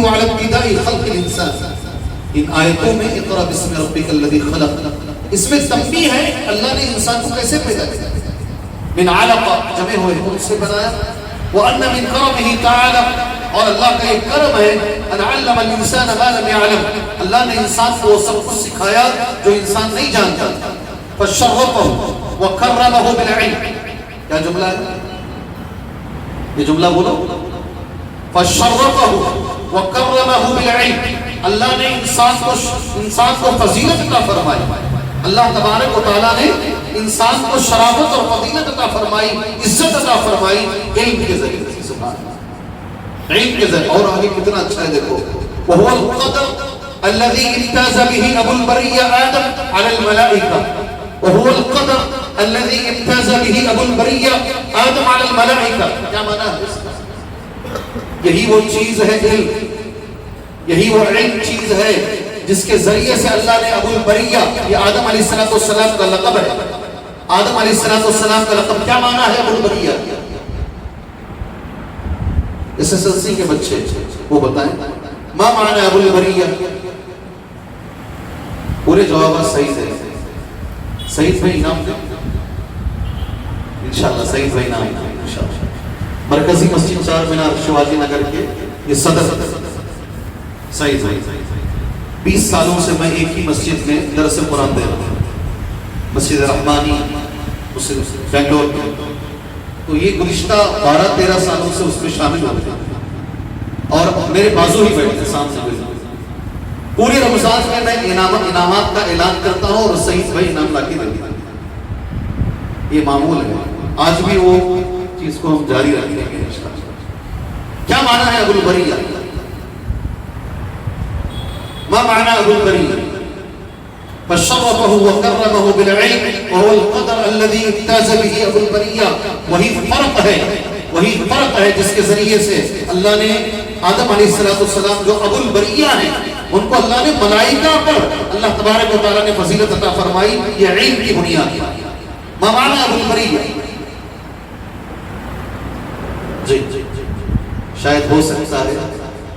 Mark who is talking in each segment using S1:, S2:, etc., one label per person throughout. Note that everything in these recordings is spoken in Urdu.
S1: وعلى ابتداء خلق الانسان. ان آیتوں میں اقرأ باسم ربک الذی خلق، اس میں تنبیہ ہے اللہ نے انسان کو کیسے پیدا کیا، من علقہ جمع ہوئے خون سے بنایا. وان من کرمہ تعالی، اور اللہ کا ایک کرم ہے، ان علم الانسان ما لم يعلم، اللہ نے انسان کو وہ سب کچھ سکھایا جو انسان نہیں جانتا. فشرفہ وکرمہ بالعلم. کیا جملہ ہے یہ جملہ بولو، فشرفہ وکرمہ بالعلم. اللہ نے انسان کو فضیلت عطا فرمائی. اللہ تبارک و تعالیٰ نے انسان کو شرافت اور فضیلت عطا فرمائی، عزت عطا فرمائی علم کے ذریعے سے. سبحان اللہ، علم کے ذریعے. اور آگے کتنا اچھا ہے دیکھو، وهو القدر الذي امتاز به ابو البریہ آدم على الملائکہ. وهو القدر الذي امتاز به ابو البریہ آدم على الملائکہ. کیا معنی ہے اس کا؟ یہی وہ چیز ہے علم، یہی وہ علم چیز ہے جس کے ذریعے سے اللہ نے ابو البریہ، یہ آدم علیہ السلام کا لقب ہے. آدم علیہ السلام کا لقب کیا معنی ہے ابو البریہ؟ اس SSLC کے بچے وہ بتائیں ما معنی ابو البریہ. پورے جوابات صحیح ہے. سعید بھائی انعام دیں انشاءاللہ. سعید بھائی انعام دیں انشاءاللہ. مرکزی مسجد چار مینار شیواجی نگر کے یہ صدر سعید بھائی. 20 سالوں سے میں ایک ہی مسجد میں درس قرآن دے رہا ہوں، مسجد رحمانی بنگلور میں. تو یہ گزشتہ 12-13 سالوں سے اس میں شامل ہوتے ہیں اور میرے بازو ہی بیٹھتے سامنے بیٹھتے. پورے رمضان میں میں انعامات کا اعلان کرتا ہوں اور سعید بھائی انعام لا کے دیتے ہیں. یہ معمول ہے، آج بھی وہ چیز کو ہم جاری رکھیں گے انشاءاللہ. کیا معنی ہے ابو البریہ؟ ما معنى ابو البریہ؟ فشرفه وكرمه بالعلم وهو القدر الذي امتاز به ابو البریہ. وہی فرق ہے جس کے ذریعے سے اللہ نے آدم علیہ السلام جو ابو البریہ ہیں ان کو اللہ نے ملائکہ پر اللہ تبارک و تعالیٰ نے فضیلت عطا فرمائی. یہ علم کی بنیاد ہے. ما معنی ابو البریہ؟ جی شاید ہو سکتا ہے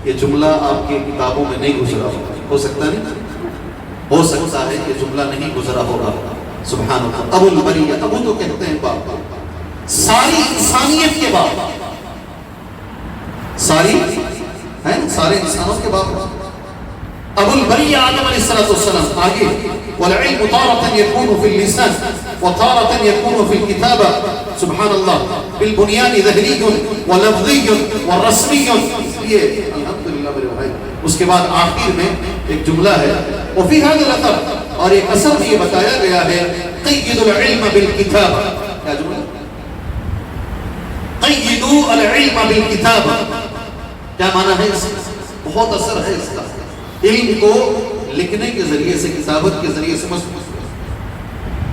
S1: یہ جملہ آپ کی کتابوں میں نہیں گزرا ہو سکتا نہیں، ہو سکتا ہے یہ جملہ نہیں گزرا ہوگا. سبحان اللہ. ابو البریہ، ابو تو کہتے ہیں باپ، ساری انسانیت کے باپ، ساری ہے سارے انسانوں کے باپ. ابو البریہ آدم علیہ السلام. آگے والعلم تارة يكون في اللسان وتارة يكون في الكتابة. سبحان اللہ. بالبنيان ذهني ولفظي ورسمي. یہ الحمدللہ میرے بھائی. اس کے بعد آخر میں ایک جملہ ہے وفي هذا الاثر، اور ایک اثر میں یہ بتایا گیا ہے قیدوا العلم بالکتابہ. کیا جملہ؟ قیدوا العلم بالکتابہ. کیا معنی ہے اس کا؟ بہت اثر ہے اس کا. علم کو لکھنے کے ذریعے سے، کتابت کے ذریعے سے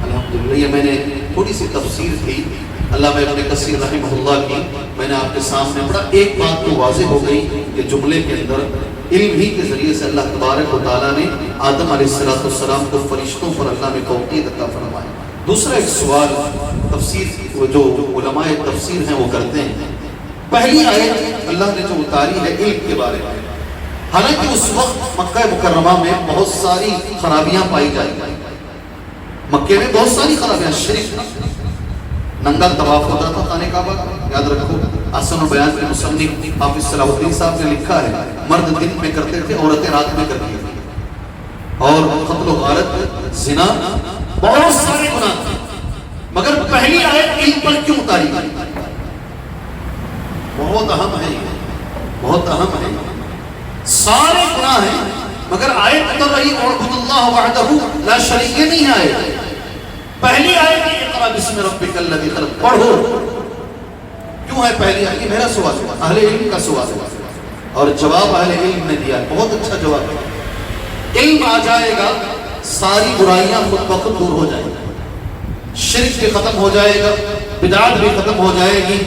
S1: الحمدللہ. یہ میں نے تھوڑی سی تفسیر کی علامہ ابن کثیر رحمہ اللہ کی، میں نے آپ کے سامنے پڑھا. ایک بات تو واضح ہو گئی کہ جملے کے اندر علم ہی کے ذریعے سے اللہ تبارک و تعالیٰ نے آدم علیہ السلام کو فرشتوں پر اللہ نے توقیت عطا فرمائی. دوسرا ایک سوال تفسیر جو علماء تفسیر ہیں وہ کرتے ہیں. پہلی آیت اللہ نے جو اتاری ہے علم کے بارے میں، حالانکہ اس وقت مکہ مکرمہ میں بہت ساری خرابیاں پائی جائیں. مکے میں بہت ساری خرابیاں، شرک، ننگا طواف ہوتا تھا خانہ کعبہ. یاد رکھو احسن البیان کے مصنف حافظ صلاح الدین صاحب نے لکھا ہے مرد دن میں کرتے تھے، عورتیں رات میں کرتی تھیں. اور قتل و غارت، زنا، بہت سارے گناہ تھے. مگر پہلی آیت علم پر کیوں اتاری گئی؟ بہت اہم ہے، بہت اہم ہے. سارے گناہ ہیں مگر آیت اتر رہی اعبدوا اللہ وحدہ لا شریک نہیں آئے. پہلی آیت اقرأ باسم ربک الذی خلق. پڑھو. کیوں ہے پہلی آیت؟ یہ میرا سوال ہے، اہل علم کا سوال ہے اور جواب اہل علم نے دیا. بہت اچھا جواب ہے. علم آ جائے گا ساری برائیاں خود بخود دور ہو جائیں گی. شرک بھی ختم ہو جائے گا، بدعات بھی ختم ہو جائے گی،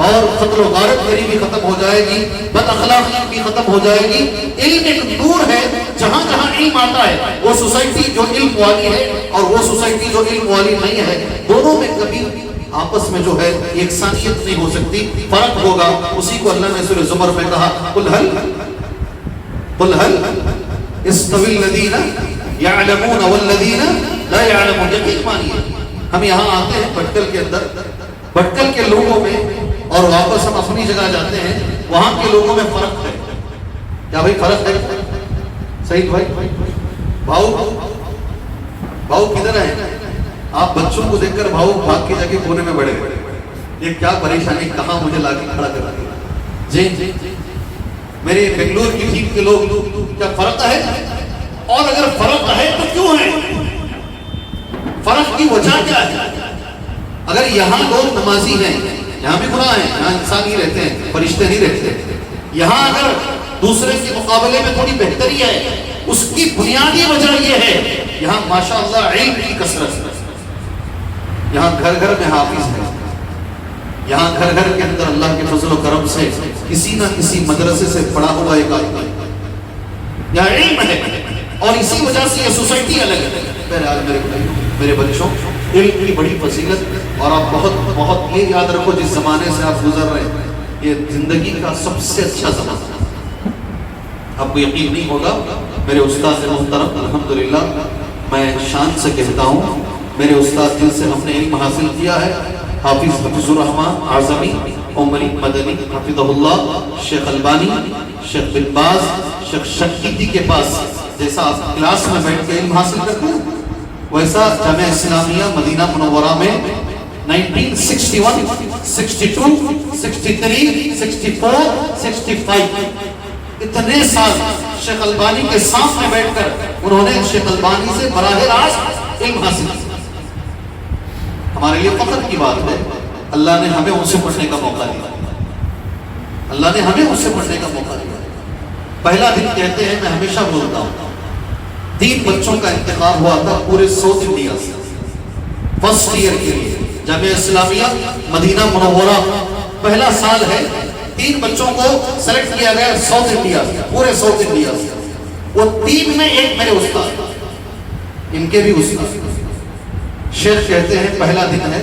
S1: اور قتل و غارت گری بھی ختم ہو جائے گی، بد اخلاقی بھی ختم ہو جائے گی. علم ایک نور ہے. جہاں جہاں علم آتا ہے وہ سوسائٹی جو علم والی ہے اور وہ سوسائٹی جو علم والی نہیں ہے، دونوں میں کبھی آپس میں جو ہے یکسانیت نہیں ہو سکتی، فرق ہوگا. اسی کو اللہ نے سورہ زمر میں کہا قل هل قل هل يستوي الذين يعلمون والذين لا يعلمون. یقین مانیے ہم یہاں آتے ہیں بھٹکل کے اندر، بھٹکل کے لوگوں میں، اور واپس ہم اپنی جگہ جاتے ہیں، وہاں کے لوگوں میں فرق ہے. کیا بھائی فرق ہے؟ سعید بھائی بھاؤ کدھر ہے؟ آپ بچوں کو دیکھ کر بھاؤ بھاگ کے جا کے کونے میں بڑھے. یہ کیا پریشانی، کہاں مجھے لا کے کھڑا کر دیا. جی میرے بنگلور کی ٹیم کے لوگ، کیا فرق ہے؟ اور اگر فرق ہے تو کیوں ہے؟ فرق کی وجہ کیا ہے؟ اگر یہاں لوگ نمازی ہیں، یہاں بھی گناہ ہیں، یہاں انسان ہی رہتے ہیں، فرشتے نہیں رہتے. یہاں اگر دوسرے کے مقابلے میں تھوڑی بہتری ہے، اس کی بنیادی وجہ یہ ہے یہاں ماشاءاللہ علم کی کثرت ہے. یہاں گھر گھر میں حافظ ہے، یہاں گھر گھر کے اندر اللہ کے فضل و کرم سے کسی نہ کسی مدرسے سے پڑھا ہوا ایک آدمی ہے. یہاں علم ہے، اور اسی وجہ سے یہ سوسائٹی الگ ہے. بہرحال میرے بچوں، علم کی بڑی فضیلت، اور آپ بہت یہ یاد رکھو جس زمانے سے آپ گزر رہے ہیں یہ زندگی کا سب سے اچھا زمانہ ہے. آپ کو یقین نہیں ہوگا، میرے استاد محترم الحمدللہ میں شان سے کہتا ہوں، میرے استاد جن سے ہم نے علم حاصل کیا ہے، حافظ حفیظ الرحمان اعظمی عمری مدنی حفظہ اللہ، شیخ البانی، شیخ بن باز، شیخ شنقیطی کے پاس جیسا آپ کلاس میں بیٹھ کے علم حاصل کرتے ہیں، ویسا جامعہ اسلامیہ مدینہ منورہ میں 1961 62 63 64 65 اتنے سال شیخ البانی کے سامنے بیٹھ کر انہوں نے شیخ البانی سے براہ راست علم حاصل کیا. ہمارے لیے فخر کی بات ہے، اللہ نے ہمیں ان سے پڑھنے کا موقع دیا. اللہ نے ہمیں ان سے پڑھنے کا موقع دیا. پہلا دن کہتے ہیں، میں ہمیشہ بولتا ہوں، 3 بچوں کا انتخاب ہوا تھا پورے ساؤتھ انڈیا سے فرسٹ ایئر کے لیے. جامعہ اسلامیہ مدینہ منورہ پہلا سال ہے، 3 بچوں کو سلیکٹ کیا گیا ساؤتھ انڈیا سے، پورے ساؤتھ انڈیا سے. وہ 3 میں ایک میرے استاد، ان کے بھی استاد. شیخ کہتے ہیں پہلا دن ہے،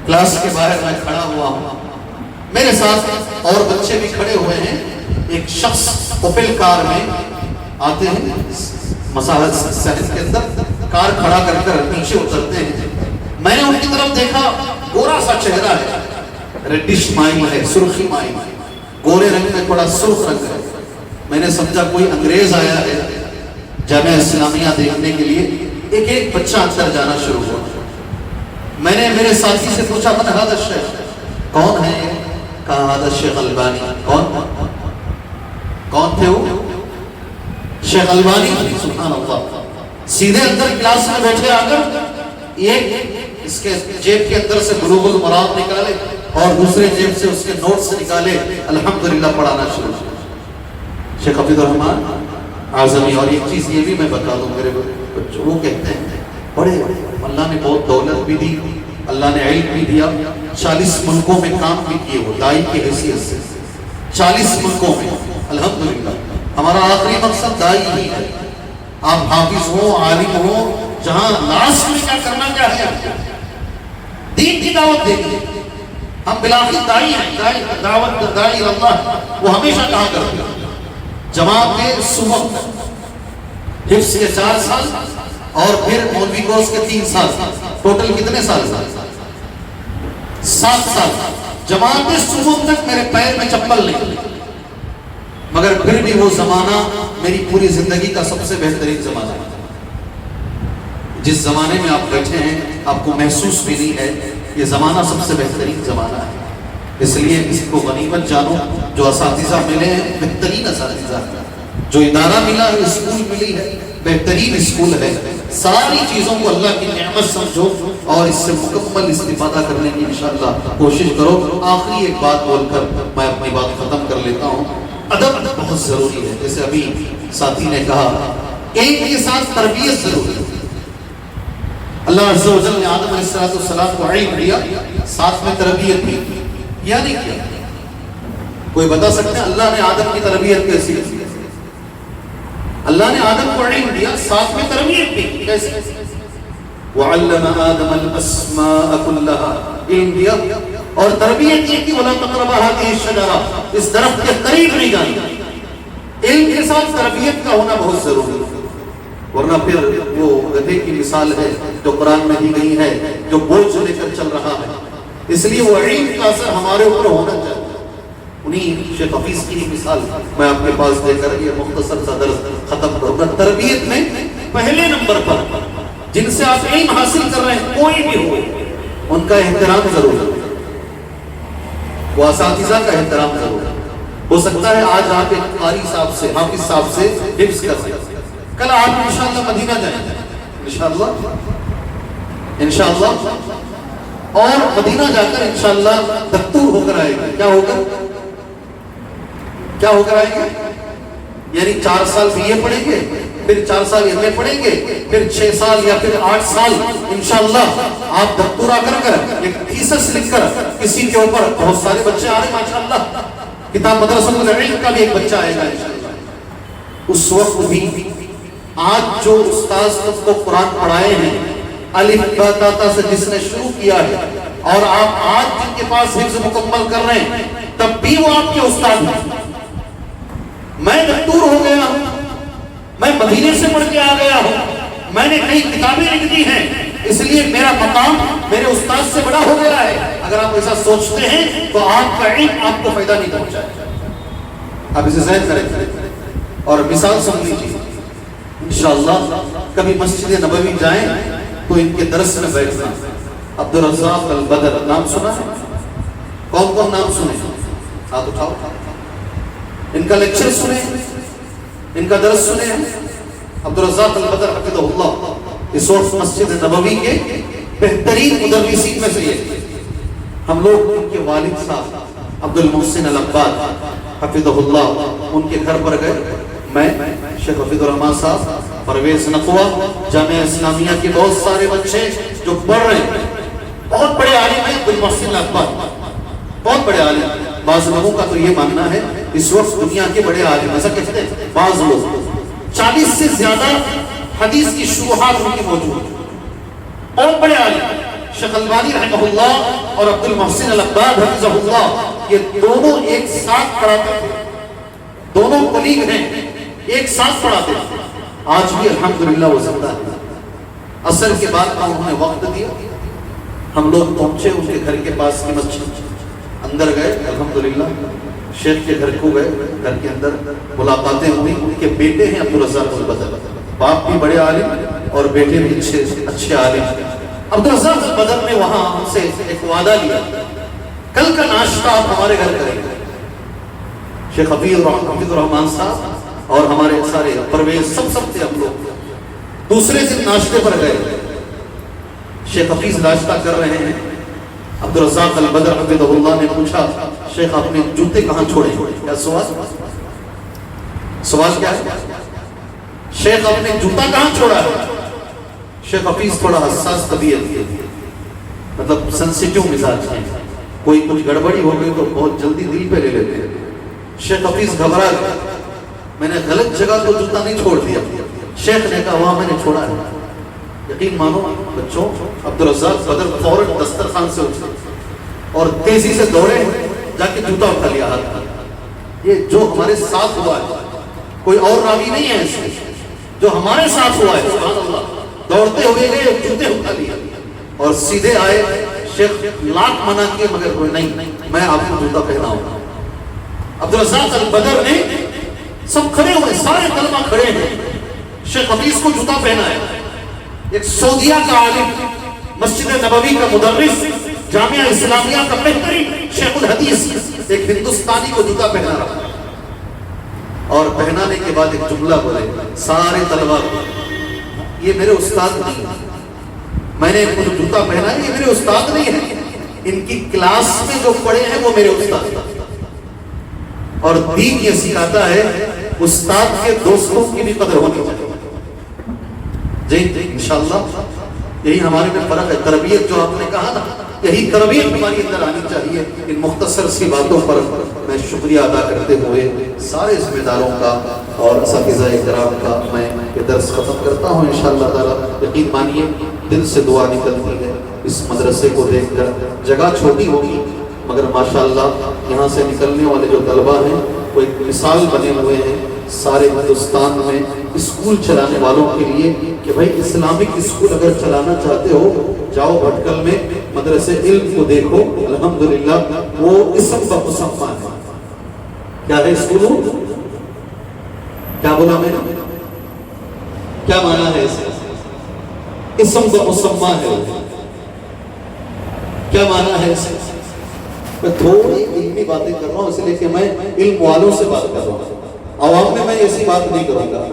S1: کلاس کے باہر میں کھڑا ہوا ہوں، میرے ساتھ اور بچے بھی کھڑے ہوئے ہیں. ایک شخص اوپل کار میں آتے ہیں، مساحت شہر کے اندر کار کھڑا کر کر نیچے اترتے ہیں. میں نے ان کی طرف دیکھا، گورا سا چہرہ ہے، ریڈش مائل ہے، سرخی مائل ہے، گورے رنگ میں تھوڑا سرخ رنگ ہے. میں نے سمجھا کوئی انگریز آیا ہے جامعہ اسلامیہ دیکھنے کے لیے. ایک بچہ اندر جانا شروع ہوا. میں نے میرے ساتھی سے پوچھا، من ھذا الشیخ، کون ہے؟ کہا ھذا الشیخ البانی. کون تھے وہ؟ شیخ البانی. سبحان اللہ. سیدھے اندر کلاس میں بیٹھے آ کر ایک اس کے جیب کے اندر سے بلوغ المرام نکالے اور دوسرے جیب سے اس کے نوٹس نکالے، الحمدللہ پڑھانا شروع کیا. شیخ حفیظ الرحمان اعظمی. اور ایک چیز یہ بھی میں بتا دوں میرے بچوں، وہ کہتے ہیں بڑے اللہ نے بہت دولت بھی دی، اللہ نے علم بھی دیا، 40 ملکوں میں کام بھی کیے، وہ دائی کی حیثیت سے 40 ملکوں میں. الحمدللہ ہمارا آخری مقصد دائی ہی ہے. آپ حافظ ہو، عالم ہو، جہاں لاسٹ میں کیا کرنا کیا ہے، دین کی دعوت دینی. ہم بلاخر دائی ہیں، دعوت دائی اللہ. وہ ہمیشہ کہا کرتے ہیں جماعت میں صبح حفظ کے 4 سال اور پھر مولوی کورس کے 3 سال، ٹوٹل کتنے سال؟ 7 سال. جماعت میں صبح تک میرے پیر میں چپل نہیں، مگر پھر بھی وہ زمانہ میری پوری زندگی کا سب سے بہترین زمانہ ہے. جس زمانے میں آپ بیٹھے ہیں آپ کو محسوس بھی نہیں ہے یہ زمانہ سب سے بہترین زمانہ ہے. اس لیے اس کو غنیمت جانو. جو اساتذہ ملے ہیں بہترین اساتذہ، جو ادارہ ملا ہے، اسکول ملی ہے، بہترین اسکول ہے. ساری چیزوں کو اللہ کی نعمت سمجھو اور اس سے مکمل استفادہ کرنے کی انشاءاللہ کوشش کرو. آخری ایک بات بول کر میں اپنی بات ختم کر لیتا ہوں. ادب بہت ضروری ہے. جیسے ابھی ساتھی نے کہا، ایک کے ساتھ تربیت ضروری ہے. اللہ عز و جل نے آدم علیہ السلام کو علم دیا، ساتھ میں تربیت بھی کیا نہیں کیا؟ کوئی بتا سکتے ہیں اللہ نے آدم کی تربیت کیسی کی؟ اللہ نے آدم کو علم دیا، ساتھ میں تربیت بھی کیسے؟ وَعَلَّمَ آدَمَ الْأَسْمَاءَ كُلَّهَا، علم دیا اور تربیت یہ کہ وَلَا تَقْرَبَا هَذِهِ الشَّجَرَةَ، اس درخت کے قریب نہیں جانا. علم کے ساتھ ساتھ تربیت کا ہونا بہت ضروری ہے، ورنہ پھر وہ گدھے کی مثال ہے جو قرآن میں دی گئی ہے، جو بوجھ لے کر چل رہا ہے۔ اس لیے وہ علم کا اثر ہمارے اوپر ہونا چاہیے۔ انہیں شیخ حفیظ کی مثال میں آپ کے پاس دے کر یہ مختصر سا درس ختم کروں گا۔ تربیت میں پہلے نمبر پر جن سے آپ علم حاصل کر رہے ہیں کوئی بھی ہو، ان کا احترام ضرور ہے، وہ اساتذہ کا احترام ضرور ہے۔ ہو سکتا ہے آج آپ ایک قاری صاحب سے، حافظ صاحب سے حفظ کر رہے ہیں، کل آپ انشاءاللہ مدینہ جائیں انشاءاللہ اور مدینہ جا کر انشاءاللہ دکتور ہو کر آئے گا۔ کیا ہوگا؟ کیا ہو کر آئیں گے؟ یعنی 4 سال بی اے پڑھیں گے، پھر 4 سال ایم اے پڑھیں گے، پھر 6 سال یا پھر 8 سال انشاءاللہ آپ دکتورا کر ایک تھیسس لکھ کر کسی کے اوپر، بہت سارے بچے آ رہے ہیں ماشاءاللہ، کتاب مدرسۃ العلم کا بھی ایک بچہ آئے گا انشاءاللہ۔ اس وقت بھی آج جو استاذ کو قرآن پڑھائے ہیں الف با تا تا سے جس نے شروع کیا ہے، اور آپ آج جن کے پاس حفظ مکمل کر رہے ہیں، تب بھی وہ آپ کے استاد ہیں۔ میں دکتور ہو گیا ہوں، میں مدینے سے پڑھ کے آ گیا ہوں، میں نے کئی کتابیں لکھ دی ہیں، اس لیے میرا مقام میرے استاد سے بڑا ہو گیا ہے۔ اگر آپ ایسا سوچتے ہیں تو آپ کا علم آپ کو فائدہ نہیں پہنچائے۔ آپ اسے ذہن کریں اور مثال سن لیجیے، انشاءاللہ کبھی مسجد نبوی جائیں تو ان کے درس میں بیٹھنا۔ عبدالرزاق البدر نام سنا ہے؟ کون کون نام سنے؟ ہاتھ اٹھاؤ۔ ان کا لیکچر سنے، ان کا درس سنے ہیں؟ عبدالرزاق البدر حفظہ اللہ اس وقت مسجد نبوی کے بہترین مدرسین میں سے یہ۔ ہم لوگ ان کے والد صاحب عبد المحسن العباد حفظہ اللہ ان کے گھر پر گئے۔ میں شیخ حفیظ الرحمان صاحب، پرویز نقوہ، جامعہ اسلامیہ کے بہت سارے بچے جو پڑھ رہے ہیں، بہت بڑے عالم ہیں عبد المحسن العباد، بہت بڑے عالم۔ بعض لوگوں کا تو یہ ماننا ہے اس وقت دنیا کے بڑے عالم، ایسا کہتے ہیں بعض لوگ، 40 سے زیادہ حدیث کی شروحات ان کی موجود ہیں، بہت بڑے عالم۔ شیخ البانی رحمہ اللہ اور عبد المحسن العباد حفظہ اللہ، یہ دونوں ایک ساتھ پڑھاتے تھے، دونوں کلیگ ہیں، ایک ساتھ پڑھاتے تھے۔ آج بھی الحمدللہ وہ زندہ ہے۔ عصر کے بعد کا انہوں نے وقت دیا، ہم لوگ پہنچے ان کے گھر کے پاس کی مسجد، اندر گئے، الحمدللہ شیخ کے گھر کو گئے، گھر کے اندر ملاقاتیں ہوئی۔ ان کے بیٹے ہیں عبدالرزاق البدر، باپ بھی بڑے عالم اور بیٹے بھی اچھے عالم۔ عبدالرزاق البدر نے وہاں ہم سے ایک وعدہ لیا، کل کا ناشتہ آپ ہمارے گھر کریں گے۔ شیخ حفیظ الرحمان صاحب اور ہمارے سارے پرویز سب تھے ہم لوگ۔ دوسرے دن ناشتے پر گئے، شیخ حفیظ ناشتہ کر رہے ہیں، عبدالرزاق البدر حفظہ اللہ نے پوچھا شیخ آپ نے جوتے کہاں چھوڑے؟ کیا سوال کیا ہے؟ شیخ آپ نے جوتا کہاں چھوڑا ہے؟ شیخ حفیظ تھوڑا حساس طبیعت ہے، مطلب سنسیٹیو مزاج ہے، کوئی کچھ گڑبڑی ہو گئی تو بہت جلدی دل پہ لے لیتے ہیں۔ شیخ حفیظ گھبرا گئے، میں نے غلط جگہ تو جوتا نہیں چھوڑ دیا۔ شیخ نے کہا وہاں میں نے چھوڑا ہے۔ یقین مانو بچوں، عبدالرزاق بدر فوراً دسترخوان سے اٹھے اور تیزی سے دوڑے، جا کے جوتا اٹھا لیا ہاتھ۔ یہ جو ہمارے ساتھ ہوا ہے، کوئی اور راوی نہیں ہے اس میں، جو ہمارے ساتھ ہوا ہے، سبحان اللہ، دوڑتے ہوئے گئے، جوتے اٹھا لیا اور سیدھے آئے۔ شیخ لاکھ منع کیے مگر کوئی نہیں، میں آپ کو جوتا پہناؤں۔ عبدالرزاق البدر نے، سب کھڑے ہوئے، سارے طلبہ کھڑے ہیں، شیخ حفیظ کو جوتا پہنا ہے۔ ایک سعودیہ کا عالم، مسجد نبوی کا مدرس، جامعہ اسلامیہ کا بہترین شیخ الحدیث، ایک ہندوستانی کو جوتا پہنا رہا اور پہنانے کے بعد ایک جملہ بولے سارے طلبہ، یہ میرے استاد نہیں، میں نے ان کو جوتا پہنا ہے، یہ میرے استاد نہیں ہے، ان کی کلاس میں جو پڑھے ہیں وہ میرے استاد۔ اور دین یہ سکھاتا ہے استاد کے دوستوں کی بھی قدر ہونی چاہیے۔ جی انشاءاللہ یہی ہمارے میں فرق ہے۔ تربیت جو آپ نے کہا نا، یہی تربیت ہماری اندر آنی چاہیے۔ ان مختصر سی باتوں پر میں شکریہ ادا کرتے ہوئے سارے ذمہ داروں کا اور اساتذہ کرام کا میں یہ درس ختم کرتا ہوں انشاءاللہ تعالی۔ یقین مانیے دل سے دعا نکلتی ہے اس مدرسے کو دیکھ کر۔ جگہ چھوٹی ہوگی مگر ماشاءاللہ یہاں سے نکلنے والے جو طلبہ ہیں وہ ایک مثال بنے ہوئے ہیں۔ سارے ہندوستان میں اسکول چلانے والوں کے لیے کہ بھائی اسلامک اسکول اگر چلانا چاہتے ہو جاؤ بھٹکل میں مدرسے علم کو دیکھو، الحمدللہ وہ اسم بمسمہ ہے۔ کیا ہے اسکول؟ کیا بولا میں نے؟ کیا معنی ہے اسم بمسمہ ہے؟ کیا معنی ہے اسے؟ میں تھوڑی علمی باتیں کر رہا ہوں اس لیے کہ میں علم والوں سے بات کر رہا ہوں، عوام میں ایسی بات نہیں کروں گا۔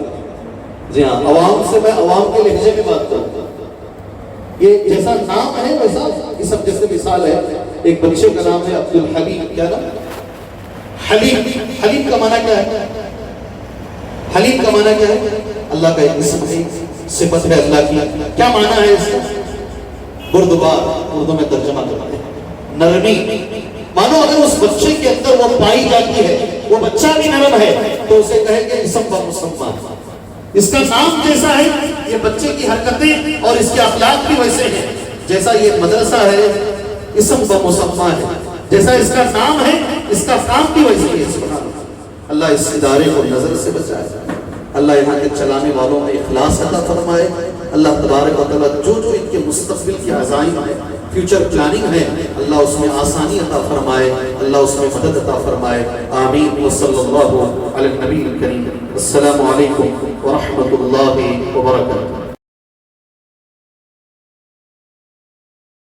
S1: جی ہاں، عوام سے میں عوام کے لہجے میں بات کروں گا۔ یہ جیسا نام ہے ویسا اسم، جیسے مثال ہے ایک بچے کا نام ہے عبدالحلیم، کیا نام؟ حلیم۔ حلیم کا معنی کیا ہے؟ حلیم کا معنی کیا ہے؟ اللہ کا ایک اسم ہے، صفت ہے اللہ کی۔ کیا معنی ہے اس کا؟ بردبار، اردو میں ترجمہ کرتے ہیں نرمی۔ مانو اگر اس بچے کے اندر وہ پائی جاتی ہے، وہ بچہ بھی نرم ہے تو اسے کہیں گے اسم بمسمہ۔ اس کا نام جیسا ہے یہ بچے کی حرکتیں اور اس کے اخلاق بھی ویسے ہیں، جیسا یہ مدرسہ ہے اسم بمسمہ ہے، جیسا اس کا نام ہے اس کا کام بھی ویسے ہے۔ سبحان اللہ، اللہ اس ادارے کو نظر سے بچائے، اللہ یہاں کے چلانے والوں میں اخلاص عطا فرمائے، اللہ تبارک و تعالیٰ جو جو ان کے مستقبل کی عزائم ہیں، فیوچر پلاننگ ہے، اللہ اس میں آسانی عطا فرمائے، اللہ اس میں مدد عطا فرمائے، آمین۔ وصلی اللہ علی النبی الکریم۔ السلام علیکم ورحمۃ اللہ وبرکاتہ۔